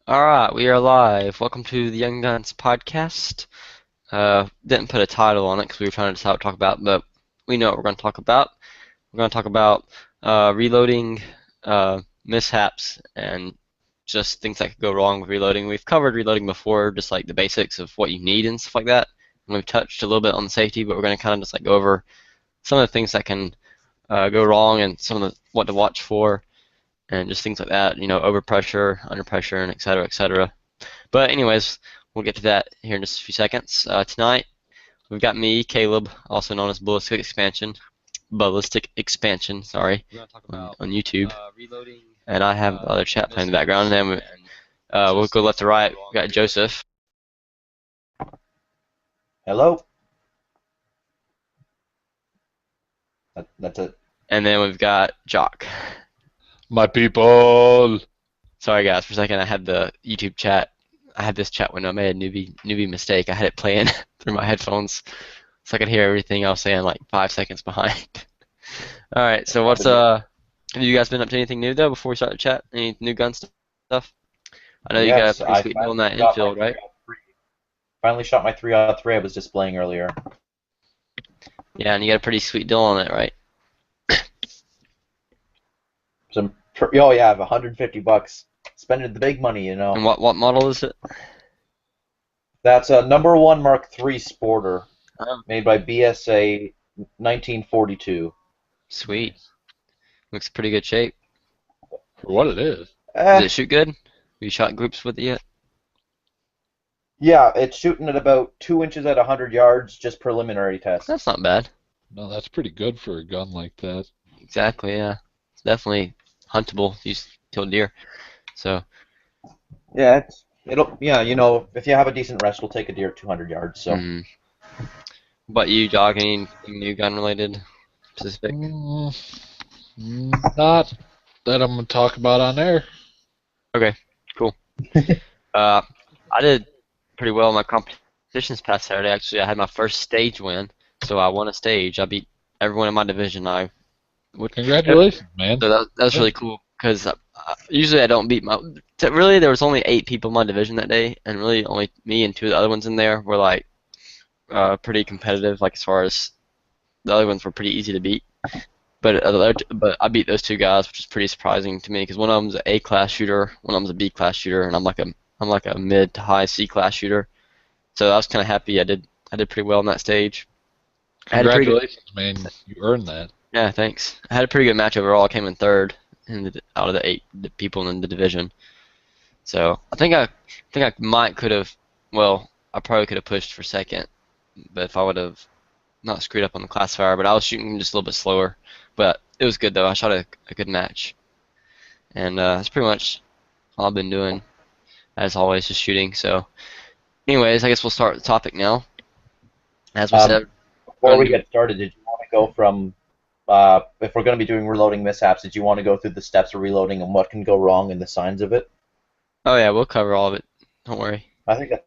All right, we are live. Welcome to the Young Guns podcast. Didn't put a title on it because we were trying to decide what to talk about, but we know what we're going to talk about. We're going to talk about reloading mishaps and just things that could go wrong with reloading. We've covered reloading before, just like the basics of what you need and stuff like that. And we've touched a little bit on the safety, but we're going to kind of just like go over some of the things that can go wrong and some of the what to watch for and just things like that. You know, over pressure, under pressure, and et cetera, et cetera. But anyways, we'll get to that here in just a few seconds. Tonight, we've got me, Caleb, also known as Ballistic Expansion, sorry, we're gonna talk about on YouTube. Reloading, and I have the other chat playing in the background, and then we'll go left to right. We got Joseph. Hello. That's it. And then we've got Jock. My people. Sorry guys, for a second I had the YouTube chat. I had this chat window. I made a newbie mistake. I had it playing through my headphones, so I could hear everything I was saying like 5 seconds behind. All right, so have you guys been up to anything new though before we start the chat? Any new gun stuff? I know you got a pretty sweet deal on that infield, right? Finally shot my 3-3 I was displaying earlier. Yeah, and you got a pretty sweet deal on it, right? Oh yeah, I have $150. Spending the big money, you know. And what model is it? That's a #1 Mark III Sporter, Oh, made by BSA 1942. sweet. Looks pretty good shape. For what it is. Does it shoot good? Have you shot groups with it yet? Yeah, it's shooting at about 2 inches at 100 yards, just preliminary test. That's not bad. No, that's pretty good for a gun like that. Exactly, yeah. It's definitely huntable. You kill deer. So Yeah, you know, if you have a decent rest, we'll take a deer at 200 yards. So. But you, Dog, anything new gun related specific? Not that I'm gonna talk about on air. Okay, cool. I did pretty well in my competitions past Saturday. Actually, I had my first stage win, so I won a stage. I beat everyone in my division. Congratulations, man. So that was really cool because usually I don't beat my. Really, there was only 8 people in my division that day, and really only me and 2 of the other ones in there were like pretty competitive. Like as far as the other ones were pretty easy to beat. But I beat those 2 guys, which is pretty surprising to me because one of them's an A class shooter, one of them's a B class shooter, and I'm like a mid to high C class shooter. So I was kind of happy I did pretty well on that stage. Congratulations, man. You earned that. Yeah, thanks. I had a pretty good match overall. I came in third out of the 8 people in the division. So I think I could have. Well, I probably could have pushed for second, but if I would have not screwed up on the classifier. But I was shooting just a little bit slower. But it was good though. I shot a good match, and that's pretty much all I've been doing, as always, just shooting. So, anyways, I guess we'll start the topic now. As we said, before we get started, did you want to go from if we're going to be doing reloading mishaps, did you want to go through the steps of reloading and what can go wrong and the signs of it? Oh yeah, we'll cover all of it. Don't worry. I think that's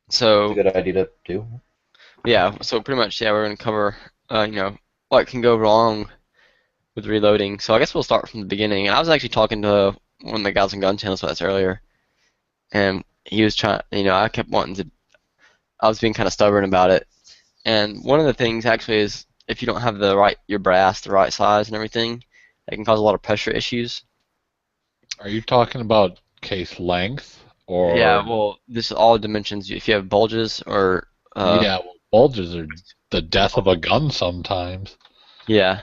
So a good idea to do. yeah, so pretty much we're gonna cover you know what can go wrong with reloading. So I guess we'll start from the beginning. And I was actually talking to one of the guys on gun channels about this earlier, and he was trying. I kept wanting to. I was being kind of stubborn about it. And one of the things actually is if you don't have your brass the right size and everything, it can cause a lot of pressure issues. Are you talking about case length or? Yeah, well, this is all dimensions. If you have bulges or Yeah, well, bulges are the death of a gun sometimes. Yeah.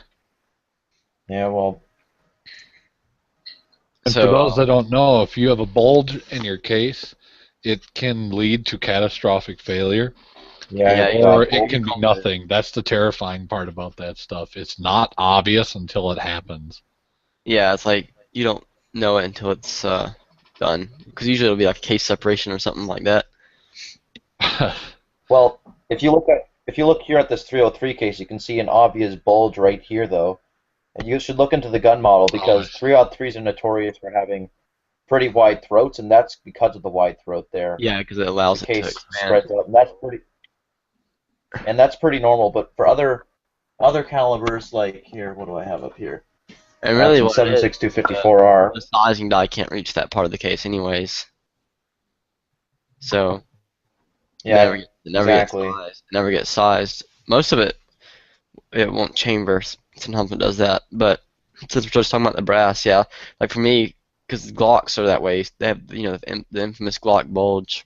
Yeah, well. And for those that don't know, if you have a bulge in your case, it can lead to catastrophic failure. Yeah, or it can be nothing. That's the terrifying part about that stuff. It's not obvious until it happens. Yeah, it's like you don't know it until it's done. Because usually it'll be like a case separation or something like that. Well, if you look here at this 303 case, you can see an obvious bulge right here, though. And you should look into the gun model because 303s are notorious for having pretty wide throats, and that's because of the wide throat there. Yeah, because it allows the it to case expand. spreads out, and that's pretty normal. But for other calibers, like here, what do I have up here? And That's really, in what it is, 7.6254R. the sizing die can't reach that part of the case, anyways. So Yeah, it never gets exactly. sized. It never gets sized. Most of it won't chamber. Sometimes it does that. But since we're just talking about the brass, yeah, like for me, because Glocks are that way. They have the infamous Glock bulge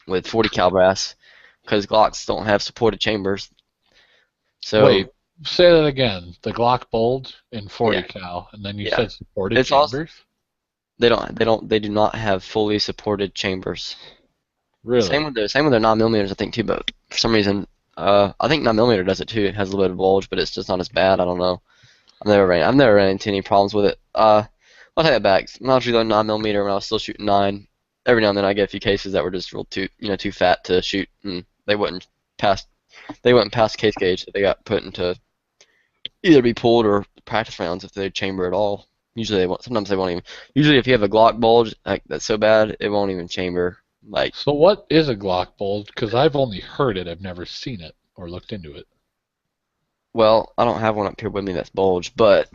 with 40 cal brass, because Glocks don't have supported chambers. So Wait, say that again. The Glock bulge in 40 yeah, cal, and then you yeah. said supported It's also chambers? they do not have fully supported chambers. Really? Same with their 9 millimeters, I think too. But for some reason, I think 9 millimeter does it too. It has a little bit of bulge, but it's just not as bad. I don't know. I've never ran into any problems with it. I'll take that back. When I was reloading 9 millimeter, when I was still shooting nine, every now and then I get a few cases that were just real too fat to shoot, and pass they wouldn't pass case gauge. So they got put into either be pulled or practice rounds if they chamber at all. Usually they won't. Sometimes they won't even. Usually if you have a Glock bulge like that's so bad, it won't even chamber. Like, So what is a Glock bulge? Because I've only heard it. I've never seen it or looked into it. well, I don't have one up here with me that's bulge, but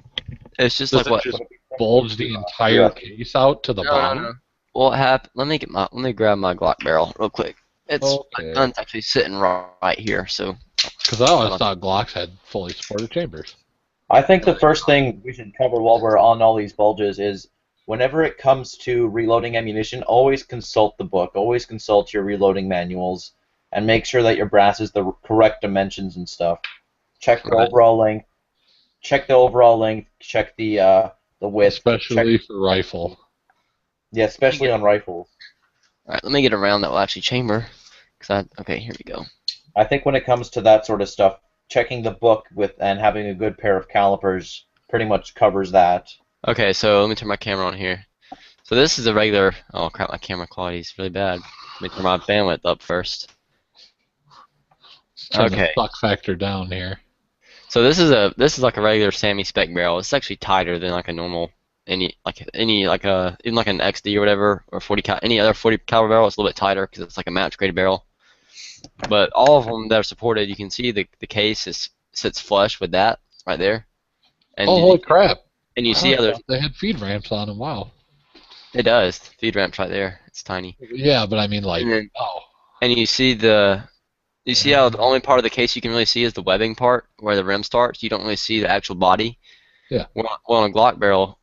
it's just Does like it what. just bulge the entire 303. case out to the bottom? No. What happened? Let me grab my Glock barrel real quick. My Okay. gun's actually sitting right here, so Because I always thought Glocks had fully supported chambers. I think the first thing we should cover while we're on all these bulges is whenever it comes to reloading ammunition, always consult the book, always consult your reloading manuals, and make sure that your brass is the correct dimensions and stuff. Check the right. overall length. Check the overall length. Check the width. Check, Especially for rifle. yeah, especially on rifles. All right, let me get around that will actually chamber. Okay, here we go. I think when it comes to that sort of stuff, checking the book with and having a good pair of calipers pretty much covers that. Okay, so let me turn my camera on here. So this is a regular. Oh crap, my camera quality is really bad. Let me turn my bandwidth up first. Turn the Okay, suck factor down here. so this is like a regular Sammy spec barrel. It's actually tighter than like a normal even like an XD or whatever, or 40 any other 40 caliber barrel. It's a little bit tighter because it's like a match graded barrel. But all of them that are supported, you can see the case sits flush with that right there, and Oh, holy crap. you see I how thought they had feed ramps on them. Wow. it does. Feed ramp's right there. It's tiny. Yeah, but I mean, And like, then oh. and you see how the only part of the case you can really see is the webbing part where the rim starts. You don't really see the actual body. Yeah. Well, on a Glock barrel,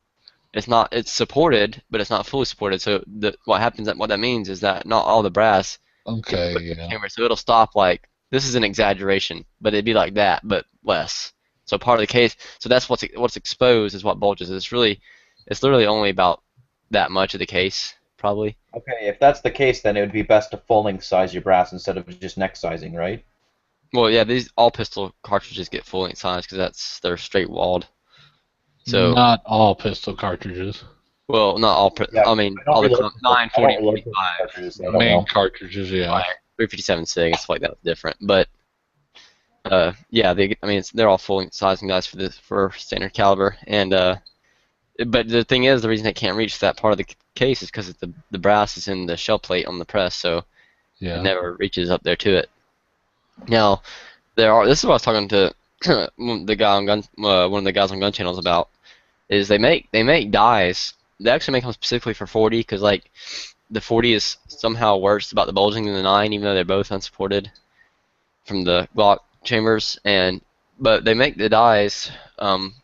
it's supported, but it's not fully supported. So what that means is that not all the brass gets Okay, put in the yeah. chamber. So it'll stop like this is an exaggeration, but it'd be like that, but less. So part of the case, so that's what's exposed is what bulges. It's literally only about that much of the case, probably. Okay, if that's the case, then it would be best to full-length size your brass instead of just neck sizing, right? Well, yeah, these all pistol cartridges get full length size because they're straight walled. So, Not all pistol cartridges. well, not all. Yeah, I mean, I don't all the reload pistol, 9, I 40, don't reload pistol 45, cartridges, so I don't Main know. cartridges, yeah. 357 sig and stuff like that's different. But yeah, they're all full length sizing guys for standard caliber. And but the thing is, the reason they can't reach that part of the case is because the brass is in the shell plate on the press, so it Yeah. never reaches up there to it. Now, this is what I was talking to the guy on one of the guys on gun channels about. Is they make dies. They actually make them specifically for 40 because like the 40 is somehow worse about the bulging than the 9, even though they're both unsupported from the Glock chambers. But they make the dies.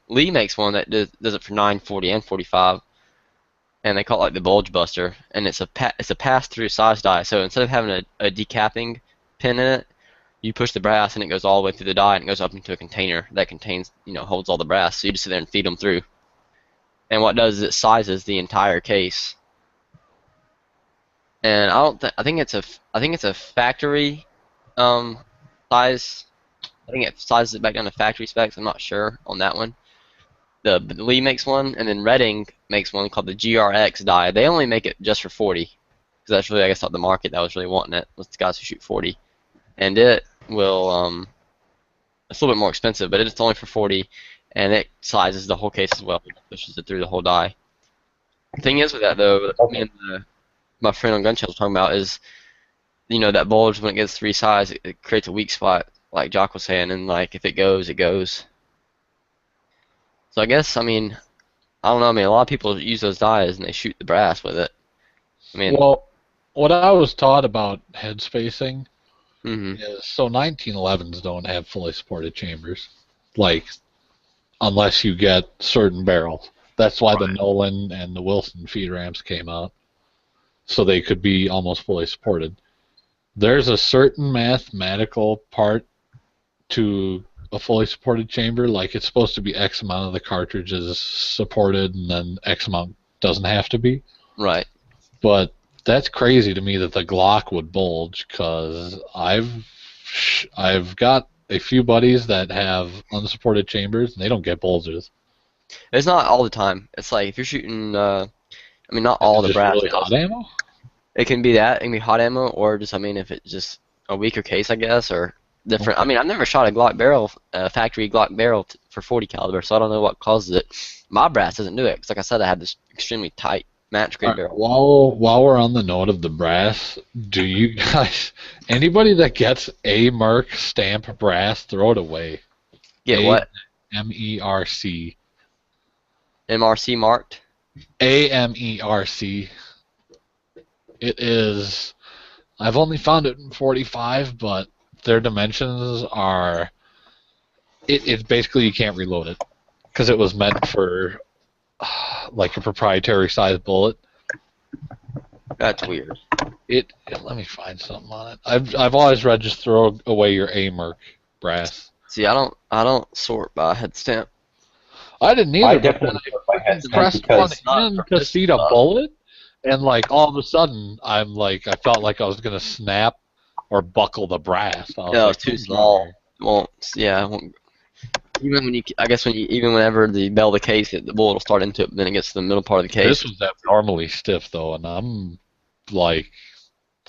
Lee makes one that does it for 9, 40, and 45, and they call it like the bulge buster. And it's a pass through size die. So instead of having a decapping pin in it, you push the brass and it goes all the way through the die and it goes up into a container that contains holds all the brass. So you just sit there and feed them through. And what it does is it sizes the entire case. And I think it's a factory size. I think it sizes it back down to factory specs. I'm not sure on that one. The Lee makes one, and then Redding makes one called the GRX die. They only make it just for 40, because that's really, I guess, not the market that was really wanting it, was the guys who shoot 40. And it will it's a little bit more expensive, but it's only for 40, and it sizes the whole case as well. It pushes it through the whole die. The thing is with that though, me Okay. and my friend on gun channel was talking about is, that bulge when it gets resized, it creates a weak spot, like Jock was saying, and like if it goes, it goes. So I guess, I mean, I don't know. I mean, a lot of people use those dies and they shoot the brass with it. I mean, Well, what I was taught about head spacing hmm is so 1911s don't have fully supported chambers, like unless you get certain barrels. That's why the Nolan and the Wilson feed ramps came out, so they could be almost fully supported. There's a certain mathematical part to a fully supported chamber, like it's supposed to be X amount of the cartridges supported, and then X amount doesn't have to be. right. But that's crazy to me that the Glock would bulge, because I've got a few buddies that have unsupported chambers, and they don't get bulges. It's not all the time. It's like if you're shooting, I mean, not Is all it the just brass really does. hot ammo? It can be that. It can be hot ammo, or just, I mean, if it's just a weaker case, I guess, or different. I Okay. mean, I've never shot a Glock barrel, factory Glock barrel for 40 caliber, so I don't know what causes it. My brass doesn't do it, because like I said, I have this extremely tight match All grade right, barrel. while we're on the note of the brass, do you guys, anybody that gets a Merc stamp brass, throw it away. Get A what? MERC. MRC marked? AMERC. It is. I've only found it in 45, but their dimensions are. It's basically you can't reload it because it was meant for like a proprietary size bullet. That's weird. Let me find something on it. I've always read just throw away your AMERC brass. See, I don't sort by head stamp. I didn't I either, but then definitely I put my head freaking stamp pressed one because Not in for to this seat a stuff. bullet, and like all of a sudden, I felt like I was gonna snap or buckle the brass. I was Yeah, like, it's too "Oh, small. God." Won't. Yeah, won't. Even when you, I guess even whenever the bell the case, the bullet will start into it, but then it gets to the middle part of the case. This was abnormally stiff though, and I'm like,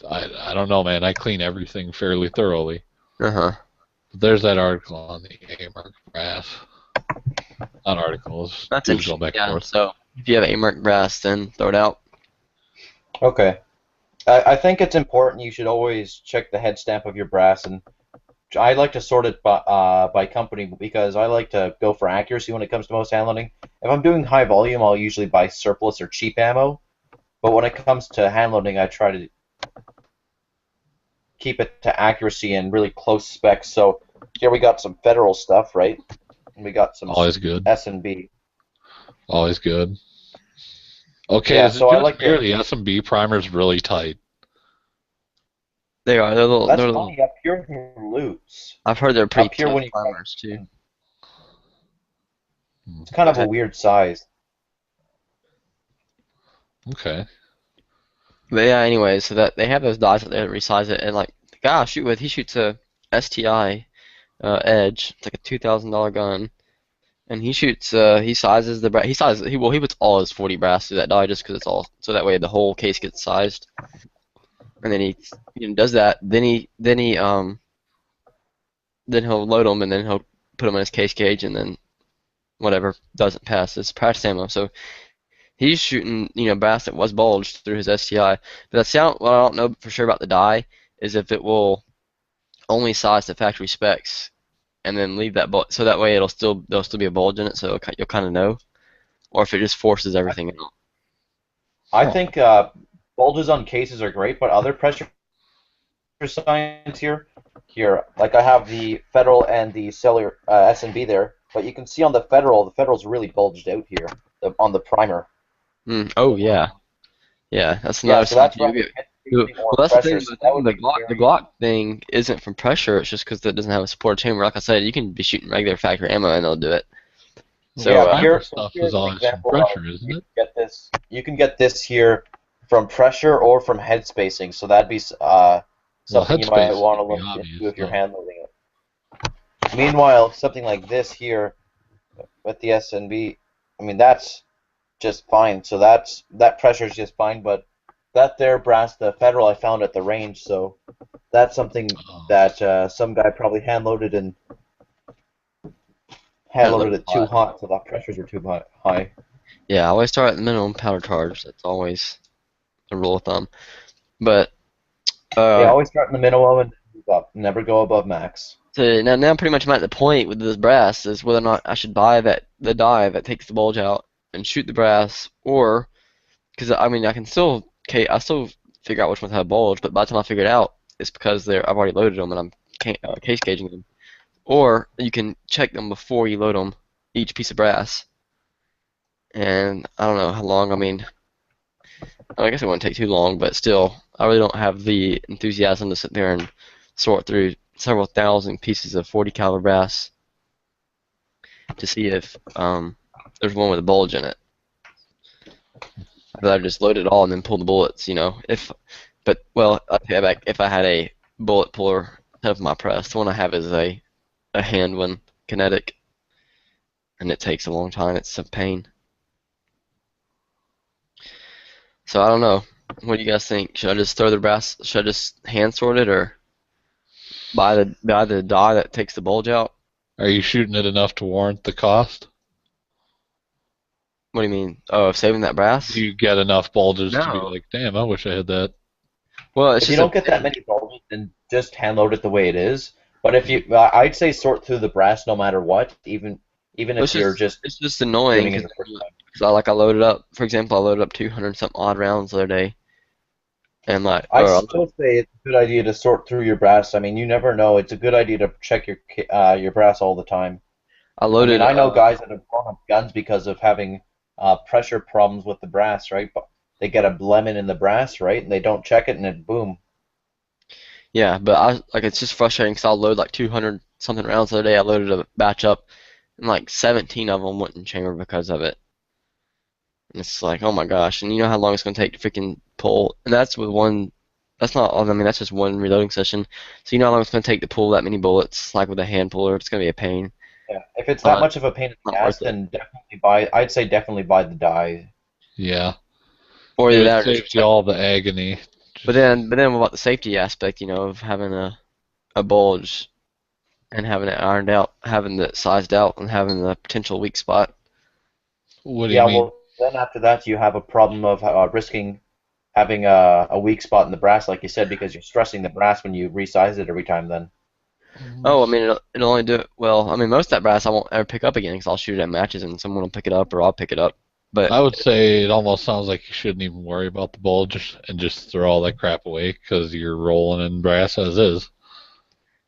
I don't know, man. I clean everything fairly thoroughly. Uh-huh. But there's that article on the AMERC brass. Not articles. That's Dudes going interesting. back and Yeah. forth. So if you have AMRC brass, then throw it out. okay. I think it's important you should always check the head stamp of your brass, and I like to sort it by company because I like to go for accuracy when it comes to most handloading. If I'm doing high volume, I'll usually buy surplus or cheap ammo, but when it comes to handloading, I try to keep it to accuracy and really close specs. So here we got some federal stuff, right? And we got some Always good. S&B. Always good. Okay, Yeah, is it so I just like me or to. the S&B primer's really tight? They are. They're little. That's They're little. funny. Up here they're loose. I've heard they're pretty Up here tough when you climbers too. Hmm. it's kind Go of a ahead. weird size. Okay. But yeah. Anyway, so that they have those dies that they resize it, and like the guy I shoot with, he shoots a STI Edge. It's like a $2,000 gun. And he shoots. He sizes the brass. He sizes. He puts all his 40 brass through that die just because it's all so that way the whole case gets sized. And then he does that. Then he'll load them and then he'll put them in his case gauge and then whatever doesn't pass is practice ammo. So he's shooting brass that was bulged through his STI. But what I don't know for sure about the die is if it will only size to factory specs and then leave that bulge so that way there'll still be a bulge in it so you'll kind of know. Or if it just forces everything out. I Huh. think bulges on cases are great, but other pressure signs here, like I have the Federal and the cellular S&B there, but you can see on the Federal's really bulged out here on the primer. Oh yeah, yeah. That's Yeah, another so sign that's too. right. Well, Or that's the pressure, thing. so The that thing would with be the very. Glock thing isn't from pressure. It's just because it doesn't have a supported chamber. Like I said, you can be shooting regular factory ammo and it'll do it. Well, the So Yeah, primer here. So stuff is here's an always from example of pressure, isn't you it? can get this. You can get this here from pressure or from head spacing. So that'd be Well, something you might headspace want to would be look into obvious, if you're though. handling it. Meanwhile, something like this here with the SNB, I mean that's just fine. So that pressure is just fine. But that there brass, the Federal, I found at the range. So that's something Oh, that some guy probably hand kind of loaded load it too hot. hot, so the pressures were too high. Yeah, I always start at the minimum powder charge. That's always a rule of thumb. But Yeah, uh, always start in the minimum and Never go above max. So now pretty much I'm at the point with this brass is whether or not I should buy the die that takes the bulge out and shoot the brass, or because I mean I still figure out which ones have a bulge, but by the time I figure it out, it's because I've already loaded them and I'm case gauging them. Or you can check them before you load them, each piece of brass. And I don't know how long. I guess it wouldn't take too long, but still, I really don't have the enthusiasm to sit there and sort through several thousand pieces of 40 caliber brass to see if there's one with a bulge in it. I'd rather just load it all and then pull the bullets, I'll take that back. If I had a bullet puller instead of my press, the one I have is a hand one, kinetic, and it takes a long time. It's a pain. So I don't know. What do you guys think? Should I just throw the brass? Should I just hand sort it, or buy the die that takes the bulge out? Are you shooting it enough to warrant the cost? What do you mean? Oh, of saving that brass? Do you get enough bulges to be No. like, damn, I wish I had that? Well, it's If you just don't get that many bulges, then just hand load it the way it is. But if you, I'd say sort through the brass no matter what, even if you're just it's just annoying doing it the first time. because I loaded up. For example, I loaded up 200 something odd rounds the other day, and I'd still say it's a good idea to sort through your brass. I mean, you never know. It's a good idea to check your brass all the time. I I mean, loaded. I know guys that have blown up guns because of having pressure problems with the brass, right? But they get a lemon in the brass, right? And they don't check it, and it boom. Yeah, but it's just frustrating because I'll load like 200 something rounds the other day. I loaded a batch up, and like 17 of them went in chamber because of it. And it's like, oh my gosh! And you know how long it's gonna take to freaking pull? And that's with one. That's not all. I mean, that's just one reloading session. So you know how long it's gonna take to pull that many bullets? Like with a hand puller, it's gonna be a pain. Yeah. If it's that Uh, much of a pain in the Not ass, worth it. then definitely buy. I'd say definitely buy the die. Yeah. Or either It that, or just saves you all the agony. but then what about the safety aspect? Of having a bulge and having it ironed out, having it sized out, and having the potential weak spot. What do you Yeah, mean? well, then after that, you have a problem of risking having a weak spot in the brass, like you said, because you're stressing the brass when you resize it every time. Then, Oh, I mean, it'll only do it. Well, I mean, most of that brass I won't ever pick up again because I'll shoot it at matches and someone will pick it up or I'll pick it up. But I would say it almost sounds like you shouldn't even worry about the bulge and just throw all that crap away because you're rolling in brass as is.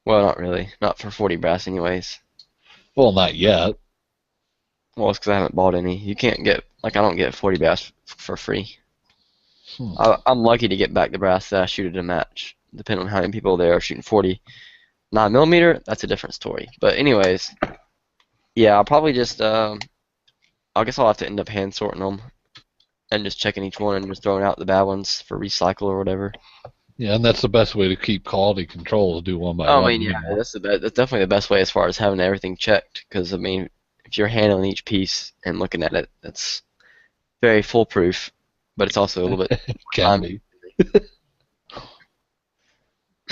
well, not really, not for 40 brass, anyways. Well, not yet. Well, it's because I haven't bought any. You can't get I don't get 40 brass for free. Hmm. I'm lucky to get back the brass that I shoot at a match, depending on how many people there are shooting 40. 9mm, that's a different story. But anyways, yeah, I'll probably just I guess I'll have to end up hand sorting them and just checking each one and just throwing out the bad ones for recycle or whatever. Yeah, and that's the best way to keep quality control is do one by Oh, I one. mean, yeah, that's definitely the best way as far as having everything checked. Because I mean, if you're handling each piece and looking at it, that's very foolproof, but it's also a little bit Can time. be.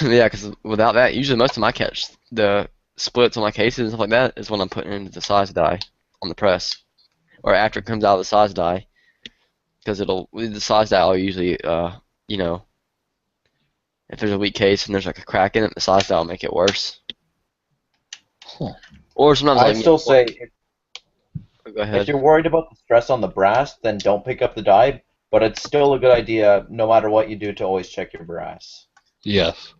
Yeah, because without that, usually most of my catch, the splits on my cases and stuff like that, is when I'm putting into the size die on the press, or after it comes out of the size die, because the size die will usually you know, if there's a weak case and there's like a crack in it, the size die will make it worse. Huh. Or sometimes I'd still say go if ahead. you're worried about the stress on the brass, then don't pick up the die. But it's still a good idea, no matter what you do, to always check your brass. Yes.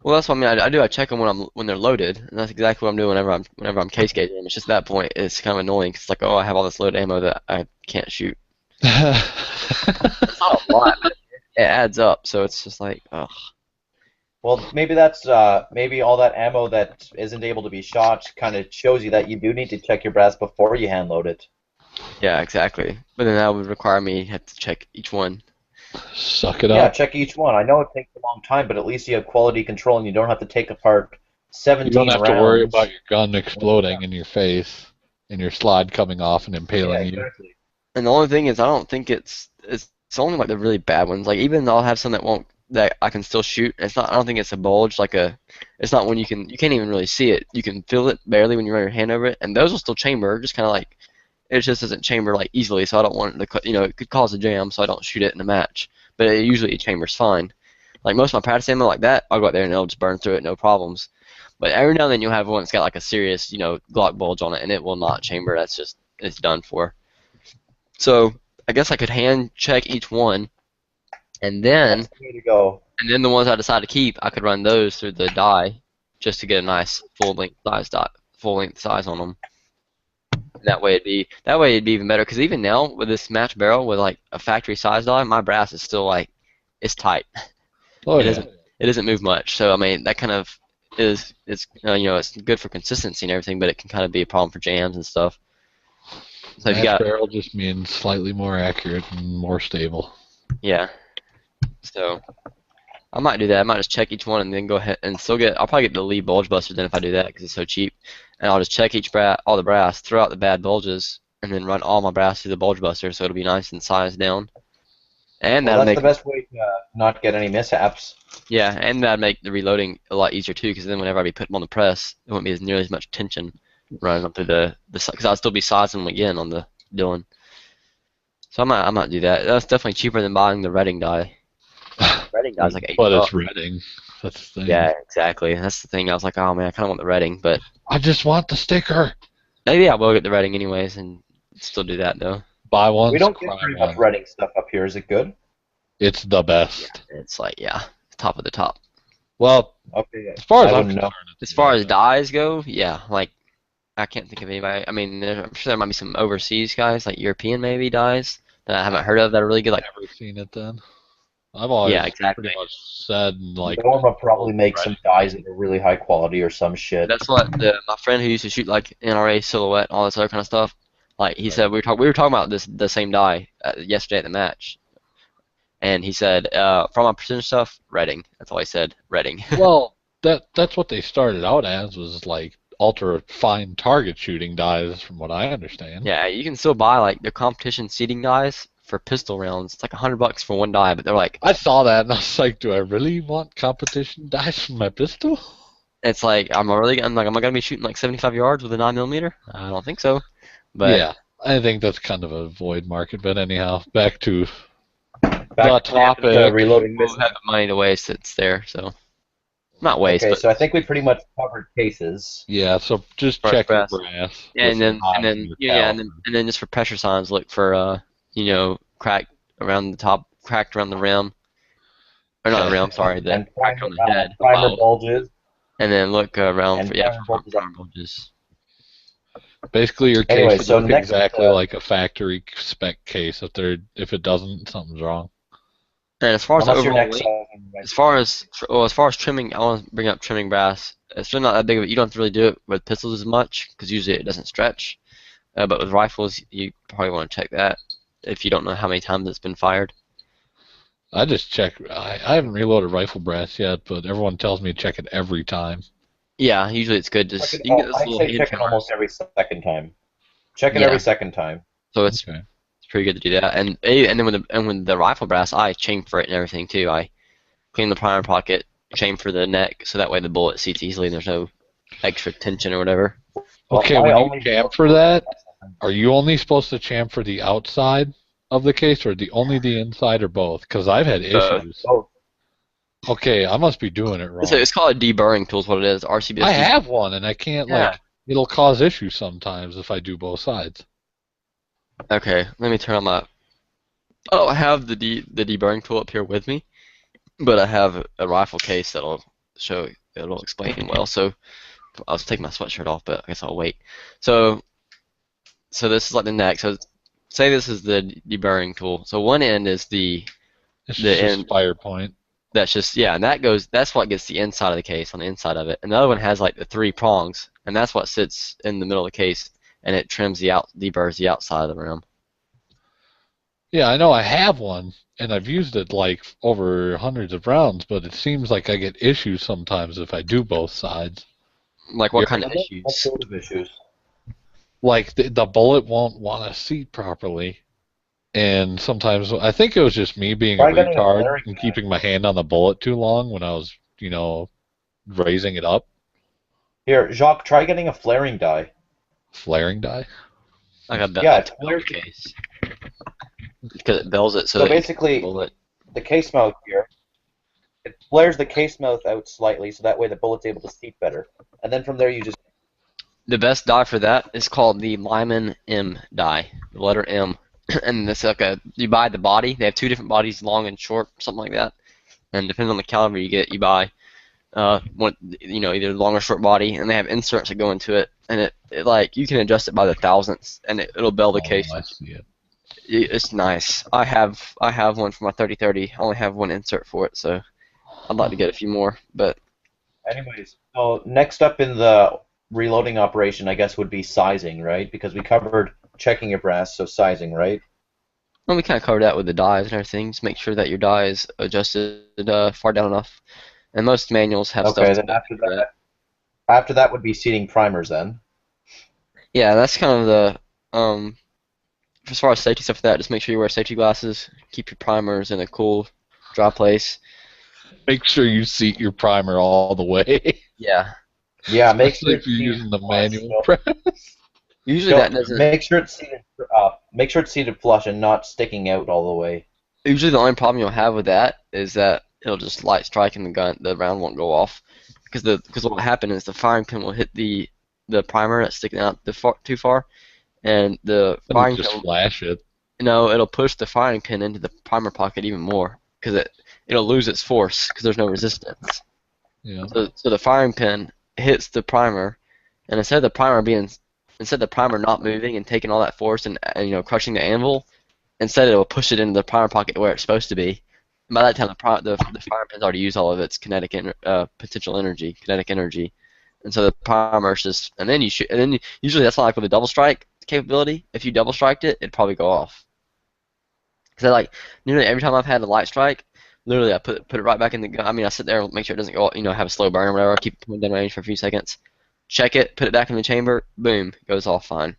Well, that's what I mean. I do. I check them when they're loaded, and that's exactly what I'm doing whenever I'm case gauging them. It's just at that point it's kind of annoying 'cause it's like, oh, I have all this loaded ammo that I can't shoot. It's not a lot, but it adds up. So it's just like, ugh. Well, maybe that's maybe all that ammo that isn't able to be shot kind of shows you that you do need to check your brass before you hand load it. Yeah, exactly. But then that would require me to have to check each one. Suck it Yeah, up. check each one. I know it takes a long time, but at least you have quality control and you don't have to take apart You 17 don't have rounds. to worry about your gun exploding in your face and your slide coming off and Yeah, impaling you. exactly. And the only thing is, I don't think it's only like the really bad ones. Like even though I'll have some that I can still shoot. It's not. I don't think it's a bulge. It's not when you can't even really see it. You can feel it barely when you run your hand over it, and those will still chamber. Just kind of like it just doesn't chamber like easily. So I don't want it to. It could cause a jam, so I don't shoot it in a match. But it usually chambers fine. Like most of my practice ammo like that, I'll go out there and it'll just burn through it, no problems. But every now and then you'll have one that's got like a serious, Glock bulge on it, and it will not chamber. That's just it's done for. So I guess I could hand check each one, and That's then the way to go. the ones I decide to keep, I could run those through the die, just to get a nice full length size on them. That way it'd be even better. Because even now with this match barrel with like a factory size die, my brass is still like it's tight. Oh It yeah. doesn't move much. So I mean that kind of it's it's good for consistency and everything, but it can kind of be a problem for jams and stuff. So if you Match got barrel just means slightly more accurate and more stable. yeah. So I might do that. I might just check each one and then go ahead and still get. I'll probably get the lead bulge buster then if I do that because it's so cheap. And I'll just check all the brass, throw out the bad bulges, and then run all my brass through the bulge buster so it'll be nice and sized down. And Well, that'll that's make the best way to not get any mishaps. and that'd make the reloading a lot easier too because then whenever I be putting them on the press, it wouldn't be as nearly as much tension running up through the because I'll still be sizing them again on the Dylan. So I might do that. That's definitely cheaper than buying the Redding die. Redding die's like But $8. it's Redding. That's the thing. Yeah, exactly. That's the thing. I was like, oh man, I kind of want the Redding, but I just want the sticker. maybe I will get the Redding anyways and still do that though. Buy one. We don't get cry very one. much Reading stuff up here. Is it good? It's the best. It's like top of the top. Well, Okay. as far as I I'm wouldn't know. concerned, As far as dies go, yeah, like I can't think of anybody. I mean, I'm sure there might be some overseas guys, like European maybe dies that I haven't heard of that are really good. I've Like never seen it then. I've always yeah, exactly. pretty much said like Norma probably makes some Reading. dyes that are really high quality or some shit. That's what my friend who used to shoot like NRA silhouette, all this other kind of stuff. Like he said, we were talking about the same die yesterday at the match, and he said from my precision stuff, Reading. That's all he said, Reading. Well, that's what they started out as was like ultra fine target shooting dies, from what I understand. Yeah, you can still buy like the competition seating dies for pistol rounds. It's like $100 for one die, but they're like I saw that and I was like, do I really want competition dice for my pistol? it's like am I gonna be shooting like 75 yards with a 9mm? I don't think so. But Yeah, I think that's kind of a void market. But anyhow, back to the Back to topic. reloading we'll this. have the money to waste. It's there, so not waste, Okay, but so I think we pretty much covered cases. Yeah, so just For check your brass. brass. yeah, with your knives and your and then just for pressure signs, look for cracked around the top, cracked around the rim, or not the rim, sorry, the And cracked on the head, primer above. bulges. And then look around And for primer bulges up. primer bulges. Basically, your case Anyway, should so look next, exactly like a factory spec case. If it doesn't, something's wrong. And as far as Unless your overall next weight, as far as trimming, I want to bring up trimming brass. It's really not that big of it. You don't have to really do it with pistols as much because usually it doesn't stretch. But with rifles, you probably want to check that if you don't know how many times it's been fired. I just check. I haven't reloaded rifle brass yet, but everyone tells me to check it every time. Yeah, usually it's good. Just you can get this I'd little say hand check it trimmer. almost every second time. Check it Yeah. every second time. So it's Okay. pretty good to do that. And then with the rifle brass, I chamfer it and everything too. I clean the primer pocket, chamfer the neck, so that way the bullet seats easily and there's no extra tension or whatever. Okay, Well, when I you only- chamfer that, are you only supposed to chamfer the outside of the case, or only the inside, or both? Because I've had issues. Both. Okay, I must be doing it wrong. It's called a deburring tool is what it is. RCBS. I have one, and I can't Yeah. It'll cause issues sometimes if I do both sides. Okay, let me turn on my. Oh, I have the deburring tool up here with me, but I have a rifle case that'll explain well. So I was taking my sweatshirt off, but I guess I'll wait. So this is like the neck. So say this is the deburring tool. So one end is It's The just a end- fire point. that's just and that's what gets the inside of the case on the inside of it. And the other one has like the 3 prongs, and that's what sits in the middle of the case, and it deburrs the outside of the rim. Yeah, I know I have one, and I've used it like over hundreds of rounds, but it seems like I get issues sometimes if I do both sides. Like what Yeah. kind of What issues? sort of issues? Like the bullet won't want to seat properly, and sometimes I think it was just me being a Try getting a retard flaring and gun. keeping my hand on the bullet too long when I was, raising it up. Here, Jacques, try getting a flaring die. Flaring die. Like a Yeah, a it's bell weird. case. Because it bells it so So that you basically, can bullet. the case mount here it flares the case mouth out slightly, so that way the bullet's able to seep better. And then from there, you just The best die for that is called the Lyman M die, the letter M. And it's like you buy the body. They have two different bodies, long and short, something like that. And depending on the caliber you get, you buy one, either long or short body, and they have inserts that go into it, and it like you can adjust it by the thousandths, and it'll bell the Oh, case. I see it. It's nice. I have one for my 3030. I only have one insert for it, so I'd like to get a few more. But anyways, so next up in the reloading operation, I guess, would be sizing, right? Because we covered checking your brass, so sizing, right? well, we kind of covered that with the dies and everything. Just make sure that your die is adjusted far down enough. And most manuals have stuff Okay, to then do that. after that would be seating primers then. Yeah, that's kind of the as far as safety stuff for that. Just make sure you wear safety glasses. Keep your primers in a cool, dry place. Make sure you seat your primer all the way, Yeah. Yeah, make especially sure if it's you're seated using the flush. manual So press. Usually that doesn't. make sure it's seated flush and not sticking out all the way. Usually the only problem you'll have with that is that it'll just light strike and the round won't go off. Because what will happen is the firing pin will hit the primer that's sticking out too far, and the Then firing just pin, flash it. it'll push the firing pin into the primer pocket even more because it'll lose its force because there's no resistance. Yeah. So the firing pin hits the primer, and instead of the primer not moving and taking all that force and crushing the anvil, instead it will push it into the primer pocket where it's supposed to be. And by that time, the firing pin's already used all of its potential energy, kinetic energy, and so the primer's just, and then you shoot, and then usually that's not like with a double strike capability. If you double striked it, it'd probably go off. So like nearly every time I've had a light strike, literally I put it right back in the gun. I mean, I sit there and make sure it doesn't go, have a slow burn or whatever. I keep it within range for a few seconds, check it, put it back in the chamber, boom, it goes off fine,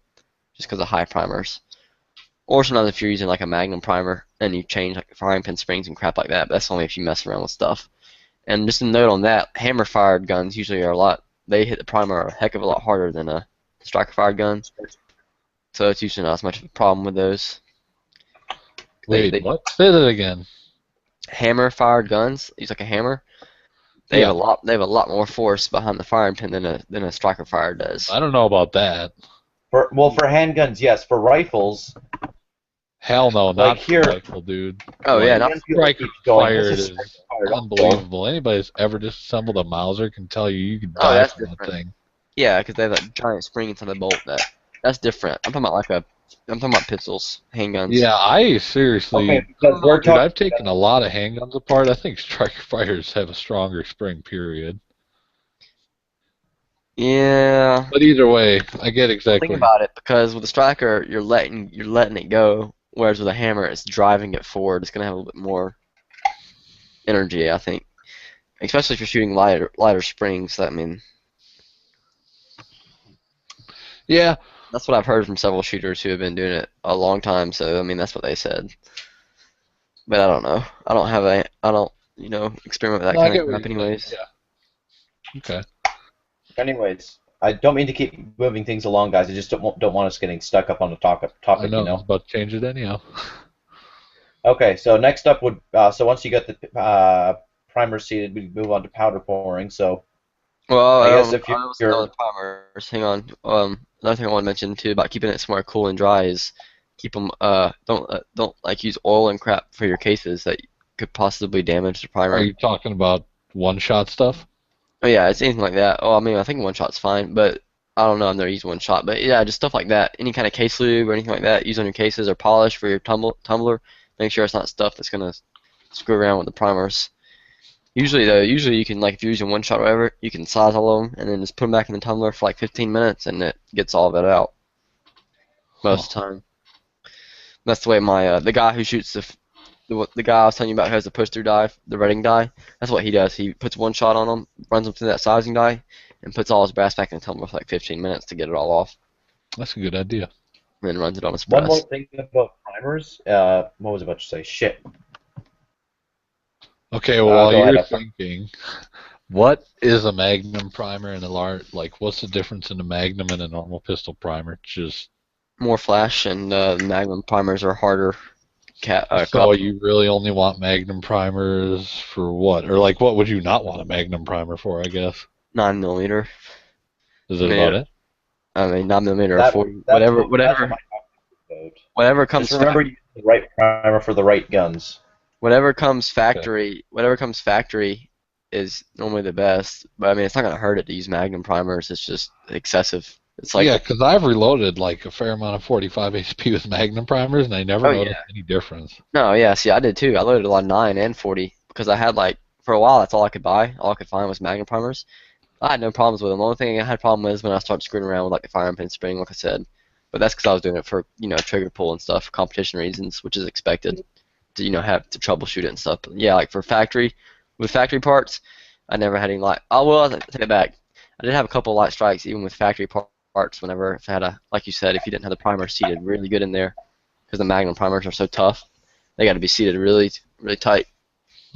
just because of high primers. Or sometimes if you're using like a Magnum primer and you change like firing pin springs and crap like that, but that's only if you mess around with stuff. And just a note on that, hammer fired guns usually they hit the primer a heck of a lot harder than a striker fired gun. So it's usually not as much of a problem with those. Wait, what? Say that again. Hammer fired guns, use like a hammer. They Yeah. have a lot more force behind the firing pin than a striker fire does. I don't know about that. For handguns, yes. For rifles, Hell no, like not here. rifle, dude. Oh yeah, Like, not the Enfield striker keeps going. fire This is striker fired also. unbelievable. Anybody that's ever disassembled a Mauser can tell you can Oh, die that's from that different. thing. yeah, because they have that giant spring inside the bolt. That's different. I'm talking about pistols, handguns. Yeah, I seriously, Okay, because we're dude, I've talking. taken a lot of handguns apart. I think striker fighters have a stronger spring, period. Yeah. But either way, I get Think exactly. about it, because with a striker, you're letting it go, whereas with a hammer, it's driving it forward. It's gonna have a little bit more energy, I think, especially if you're shooting lighter springs. I mean, Yeah, that's what I've heard from several shooters who have been doing it a long time. So I mean, that's what they said. But I don't know. I don't experiment with that no, I kind get of what crap you're saying. anyways. Yeah. Okay. Anyways, I don't mean to keep moving things along, guys. I just don't want us getting stuck up on the I topic, know. you I was know. about to change it anyhow. Okay, so next up would so once you get the primer seated, we move on to powder pouring. So Well, I guess if I was done you're with primers. Hang on. Another thing I want to mention too about keeping it somewhere cool and dry is keep them. Don't like use oil and crap for your cases that could possibly damage the Are primer. you talking about one-shot stuff? Oh yeah, it's anything like that. Oh, I mean, I think one shot's fine, but I don't know. I've never used one shot, but yeah, just stuff like that. Any kind of case lube or anything like that, use on your cases or polish for your tumbler. Make sure it's not stuff that's gonna screw around with the primers. Usually you can, like, if you're using one shot or whatever, you can size all of them and then just put them back in the tumbler for like 15 minutes and it gets all of it out most of the time. That's the way the guy who shoots the guy I was telling you about who has the push through die, the redding die. That's what he does. He puts one shot on them, runs them through that sizing die, and puts all his brass back in the tumbler for like 15 minutes to get it all off, That's a good idea. and then runs it on his one more press. thing about primers. What was I about to say? Shit. Okay, well, while Go you're ahead. thinking, what is a Magnum primer and a large? Like, what's the difference in a Magnum and a normal pistol primer? Just More flash, and Magnum primers are harder. So cup, you really only want Magnum primers for what? Or like, what would you not want a Magnum primer for, I guess? 9 millimeter. Is I it mean, about it? 9 millimeter or That 40, that's whatever, what that's what whatever, my code. whatever Just comes remember you use the right primer for the right guns. Okay. whatever comes factory is normally the best. But I mean, it's not gonna hurt it to use Magnum primers. It's just excessive. It's like, Yeah, because I've reloaded like a fair amount of 45 HP with Magnum primers, and I never oh noticed yeah, any difference. no, yeah. See, I did too. I loaded a lot of 9 and 40 because I had like for a while that's all I could buy. All I could find was Magnum primers. I had no problems with them. The only thing I had a problem with is when I started screwing around with like the firearm pin spring, like I said. But that's because I was doing it for trigger pull and stuff, for competition reasons, which is expected to have to troubleshoot it and stuff. But yeah, like for factory parts, I never had any light. Oh well, I take it back. I did have a couple of light strikes even with factory parts. Whenever if I had like you said, if you didn't have the primer seated really good in there, because the Magnum primers are so tough, they got to be seated really really tight.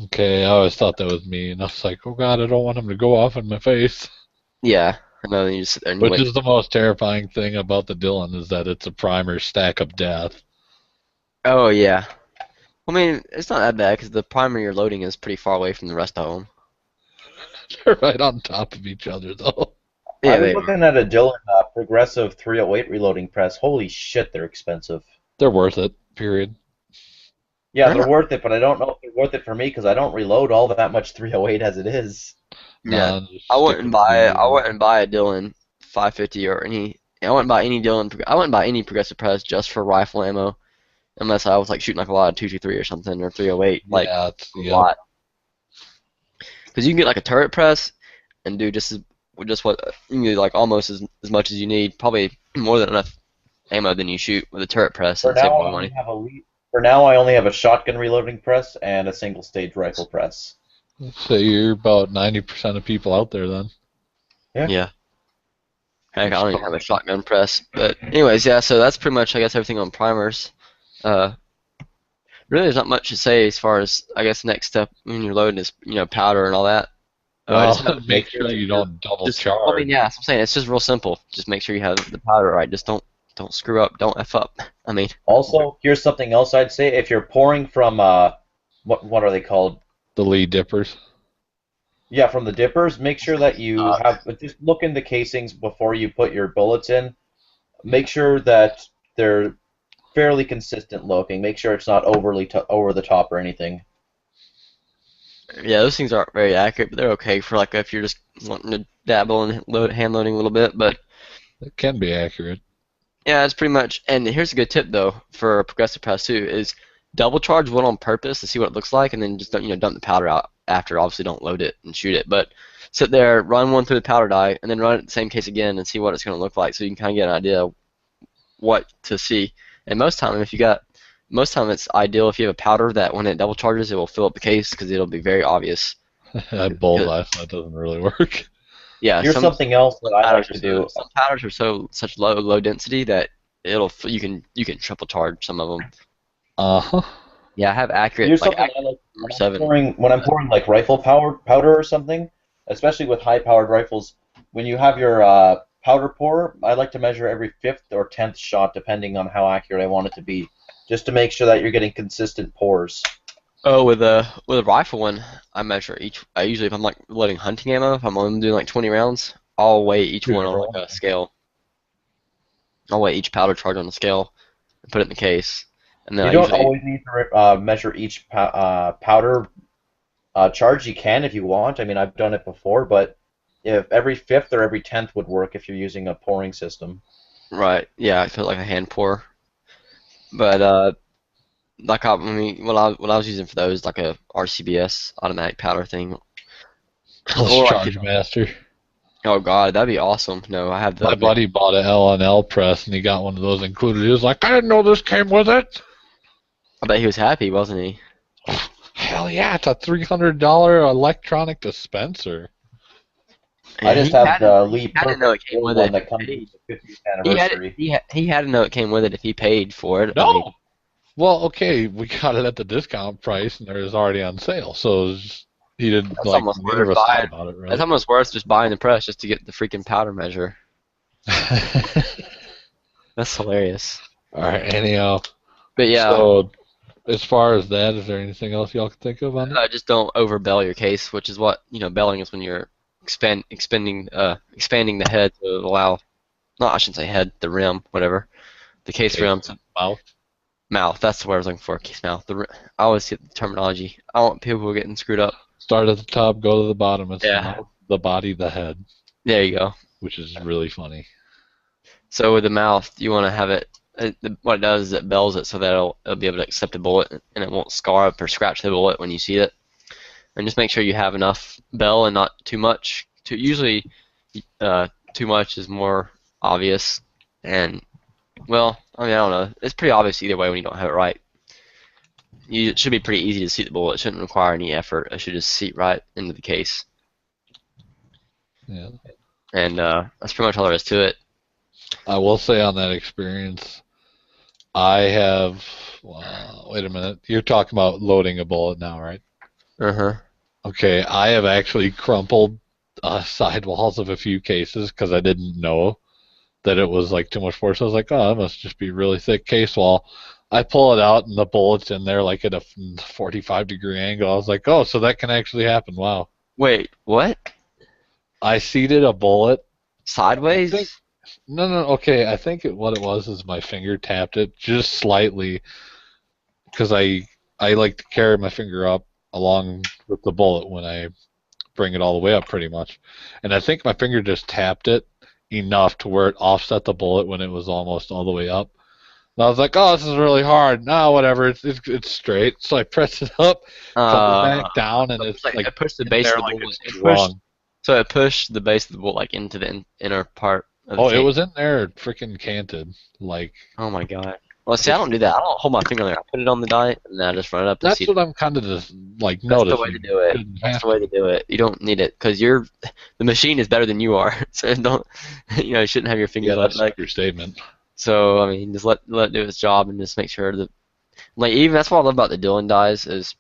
Okay, I always thought that was me, and I was like, oh god, I don't want them to go off in my face. Yeah, and then you just sit there and you Which wait. is the most terrifying thing about the Dylan is that it's a primer stack of death. Oh yeah. I mean, it's not that bad because the primer you're loading is pretty far away from the rest of them. They're right on top of each other, though. I Yeah, was they are. looking at a Dillon Progressive 308 reloading press. Holy shit, they're expensive. They're worth it, period. Yeah, They're they're not. worth it, but I don't know if they're worth it for me because I don't reload all that much 308 as it is. Yeah, Nah, just stick with the I wouldn't buy a Dillon 550 or any. I wouldn't buy any Dillon. I wouldn't buy any progressive press just for rifle ammo unless I was like shooting like a lot of 223 or something or 308 like Yeah, a yep. lot. Because you can get like a turret press and do just what you can do like almost as much as you need. Probably more than enough ammo than you shoot with a turret press For and save now, more I only money. have a For now, I only have a shotgun reloading press and a single stage rifle press. So you're about 90% of people out there then. Yeah. Yeah. Heck, I Just don't even call have a it. shotgun press. But anyways, yeah, so that's pretty much I guess everything on primers. Uh really there's not much to say as far as I guess next step when you're loading is, powder and all that. Just Well, have to make make sure sure that you you're don't double just I mean, charge. yeah, that's what I'm saying. It's just real simple. Just make sure you have the powder right. Just don't screw up. Don't F up. I mean, Also, here's something else I'd say. If you're pouring from what are they called? The lead dippers. Yeah, from the dippers, make sure that you uh, have just look in the casings before you put your bullets in. Make sure that they're fairly consistent looking. Make sure it's not overly over the top or anything. yeah, those things aren't very accurate, but they're okay for like if you're just wanting to dabble in hand loading a little bit. But It can be accurate. yeah, it's pretty much. And here's a good tip though for progressive press too is double charge one on purpose to see what it looks like, and then just don't dump the powder out after. Obviously, don't load it and shoot it, but sit there, run one through the powder dye, and then run it in the same case again and see what it's going to look like, so you can kind of get an idea of what to see. And most time it's ideal if you have a powder that when it double charges, it will fill up the case because it'll be very obvious. That bullseye, that doesn't really work. Yeah, Here's something else that I like to do. some powders are such low density that you can triple charge some of them. Uh-huh. Yeah, I have Here's something I accurate like number 7. when I'm pouring like rifle powder or something, especially with high powered rifles. When you have your powder pour, I like to measure every fifth or 10th shot, depending on how accurate I want it to be, just to make sure that you're getting consistent pours. Oh, with a rifle one, I measure each. I usually if I'm like loading hunting ammo, if I'm only doing like 20 rounds, I'll weigh each one on like a scale. I'll weigh each powder charge on the scale and put it in the case, and then You I don't usually always need to measure each powder charge. You can if you want. I mean, I've done it before, but if every fifth or every 10th would work if you're using a pouring system. right. Yeah, I put like a hand pour, but like I mean, what I was using for those like a RCBS automatic powder thing, Let's or I could. charge master. Oh God, that'd be awesome. No, I have My the. buddy bought an L&L press, and he got one of those included. He was like, I didn't know this came with it. I bet he was happy, wasn't he? Hell yeah, it's a $300 electronic dispenser. I Yeah, just have the Lee he had to know Perfect it came Grill with it one if that he comes with paid. the 50th anniversary. He had to know it came with it if he paid for it. I mean, No. Well, okay, we got it at the discount price, and it was already on sale, so he didn't that's like almost neither of worth us thought buying. about it, That's right? almost worth just buying the press just to get the freaking powder measure. That's hilarious. All right, anyhow. But yeah, So As far as that, is there anything else y'all can think of on it? Just don't overbell your case, which is what belling is when you're expanding the head to allow. No, I shouldn't say head, the rim, whatever, the case Case rim. mouth. Mouth. That's the word I was looking for. Case mouth. I always get the terminology. I don't want people getting screwed up. Start at the top, go to the bottom. It's the Yeah. mouth, the body, the head, There you go. which is really funny. So with the mouth, you want to have it. What it does is it bells it so that it'll be able to accept a bullet and it won't scar up or scratch the bullet when you see it. And just make sure you have enough bell and not too much. Usually, too much is more obvious. And well, I mean, I don't know. It's pretty obvious either way when you don't have it right. It should be pretty easy to seat the bullet. It shouldn't require any effort. It should just seat right into the case. Yeah. And that's pretty much all there is to it. I will say on that experience, I have. Wait a minute. You're talking about loading a bullet now, right? Uh-huh. Okay, I have actually crumpled sidewalls of a few cases because I didn't know that it was like too much force. I was like, oh, that must just be really thick case wall. I pull it out and the bullet's in there like at a 45-degree angle. I was like, oh, so that can actually happen. Wow. Wait, what? I seated a bullet. I think Sideways? no, no. Okay, I think what it was is my finger tapped it just slightly because I like to carry my finger up along with the bullet when I bring it all the way up, pretty much. And I think my finger just tapped it enough to where it offset the bullet when it was almost all the way up. And I was like, "Oh, this is really hard." No, whatever. It's straight. So I press it up, come Uh, back down, and it's like it pushed the in base there of the like bullet. it's strong. So it pushed the base of the bullet like into the inner part of the Oh, it case. was in there, freaking canted. Like Oh my god. Well, see, I don't do that. I don't hold my finger there. I put it on the die and then I just run it up and that's see. what I'm kind of just like That's the way to noticing. do it. Shouldn't That's have the way to to. do it. You don't need it because the machine is better than you are. So don't, you shouldn't have your Yeah, fingers that's like. your statement. So I mean, just let it do its job and just make sure that, like, even that's what I love about the Dylan dies is